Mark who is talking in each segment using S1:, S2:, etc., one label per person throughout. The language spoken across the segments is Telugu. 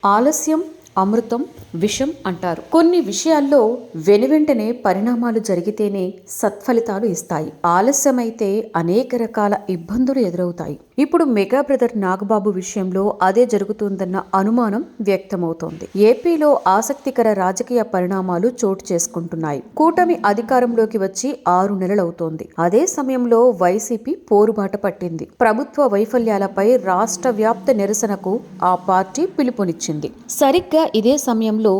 S1: ఆలస్యం అమృతం విషం అంటారు. కొన్ని విషయాల్లో వెనువెంటనే పరిణామాలు జరిగితేనే సత్ఫలితాలు ఇస్తాయి. ఆలస్యమైతే అనేక రకాల ఇబ్బందులు ఎదురవుతాయి. ఇప్పుడు మెగా బ్రదర్ నాగబాబు విషయంలో అదే జరుగుతుందన్న అనుమానం వ్యక్తమవుతోంది. ఏపీలో ఆసక్తికర రాజకీయ పరిణామాలు చోటు చేసుకుంటున్నాయి. కూటమి అధికారంలోకి వచ్చి 6 నెలలవుతోంది. అదే సమయంలో వైసీపీ పోరుబాట పట్టింది. ప్రభుత్వ వైఫల్యాలపై రాష్ట్ర వ్యాప్త నిరసనకు ఆ పార్టీ పిలుపునిచ్చింది. సరిగ్గా ఇదే సమయంలో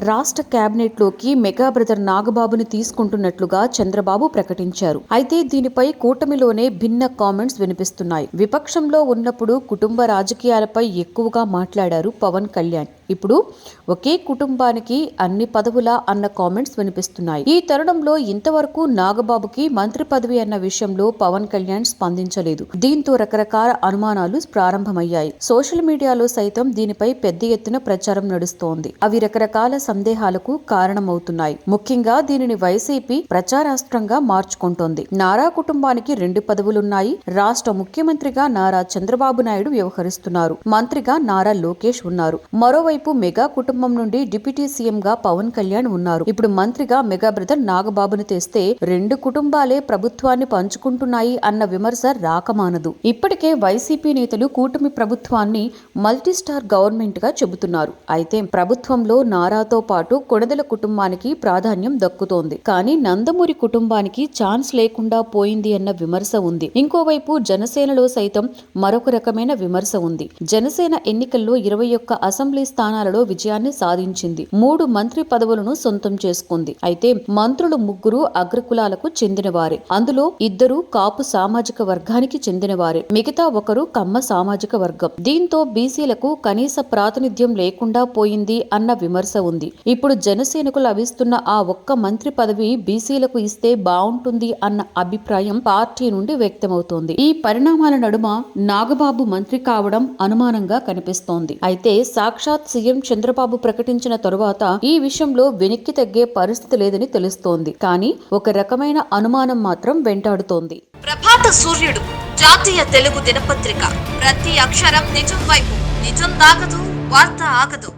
S1: రాష్ట్ర కేబినెట్లోకి మెగా బ్రదర్ నాగబాబుని తీసుకుంటున్నట్లుగా చంద్రబాబు ప్రకటించారు. అయితే దీనిపై కూటమిలోనే భిన్న కామెంట్స్ వినిపిస్తున్నాయి. విపక్షంలో ఉన్నప్పుడు కుటుంబ రాజకీయాలపై ఎక్కువగా మాట్లాడారు పవన్ కళ్యాణ్. ఇప్పుడు ఒకే కుటుంబానికి అన్ని పదవులా అన్న కామెంట్స్ వినిపిస్తున్నాయి. ఈ తరుణంలో ఇంతవరకు నాగబాబుకి మంత్రి పదవి అన్న విషయంలో పవన్ కళ్యాణ్ స్పందించలేదు. దీంతో రకరకాల అనుమానాలు ప్రారంభమయ్యాయి. సోషల్ మీడియాలో సైతం దీనిపై పెద్ద ఎత్తున ప్రచారం నడుస్తోంది. అవి రకరకాల సందేహాలకు కారణమవుతున్నాయి. ముఖ్యంగా దీనిని వైసీపీ ప్రచారాస్త్రంగా మార్చుకుంటోంది. నారా కుటుంబానికి 2 పదవులున్నాయి. రాష్ట్ర ముఖ్యమంత్రిగా నారా చంద్రబాబు నాయుడు వ్యవహరిస్తున్నారు. మంత్రిగా నారా లోకేష్ ఉన్నారు. మరోవైపు మెగా కుటుంబం నుండి డిప్యూటీ సీఎం గా పవన్ కళ్యాణ్ ఉన్నారు. ఇప్పుడు మంత్రిగా మెగా బ్రదర్ నాగబాబును తెస్తే 2 కుటుంబాలే ప్రభుత్వాన్ని పంచుకుంటున్నాయి అన్న విమర్శ రాకమానదు. ఇప్పటికే వైసీపీ నేతలు కూటమి ప్రభుత్వాన్ని మల్టీస్టార్ గవర్నమెంట్ గా చెబుతున్నారు. అయితే ప్రభుత్వంలో నారాతో పాటు కొణిదెల కుటుంబానికి ప్రాధాన్యం దక్కుతోంది. కానీ నందమూరి కుటుంబానికి ఛాన్స్ లేకుండా పోయింది అన్న విమర్శ ఉంది. ఇంకోవైపు జనసేనలో సైతం మరొక రకమైన విమర్శ ఉంది. జనసేన ఎన్నికల్లో 21 అసెంబ్లీ స్థానాలలో విజయాన్ని సాధించింది. 3 మంత్రి పదవులను సొంతం చేసుకుంది. అయితే మంత్రులు 3 అగ్రకులాలకు చెందినవారే. అందులో 2 కాపు సామాజిక వర్గానికి చెందినవారే. మిగతా 1 కమ్మ సామాజిక వర్గం. దీంతో బీసీలకు కనీస ప్రాతినిధ్యం లేకుండా పోయింది అన్న విమర్శ ఉంది. ఇప్పుడు జనసేనకు లభిస్తున్న ఆ ఒక్క మంత్రి పదవి బీసీలకు ఇస్తే బాగుంటుంది అన్న అభిప్రాయం పార్టీ నుండి వ్యక్తమవుతోంది. ఈ పరిణామాల నడుమ నాగబాబు మంత్రి కావడం అనుమానంగా కనిపిస్తోంది. అయితే సాక్షాత్ సీఎం చంద్రబాబు ప్రకటించిన తరువాత ఈ విషయంలో వెనక్కి తగ్గే పరిస్థితి లేదని తెలుస్తోంది. కానీ ఒక రకమైన అనుమానం మాత్రం వెంటాడుతోంది.
S2: ప్రభాత సూర్యుడు జాతీయ తెలుగు దినపత్రిక. ప్రతి అక్షరం నిజం వైపు. నిజం దాగదు, వార్త ఆగదు.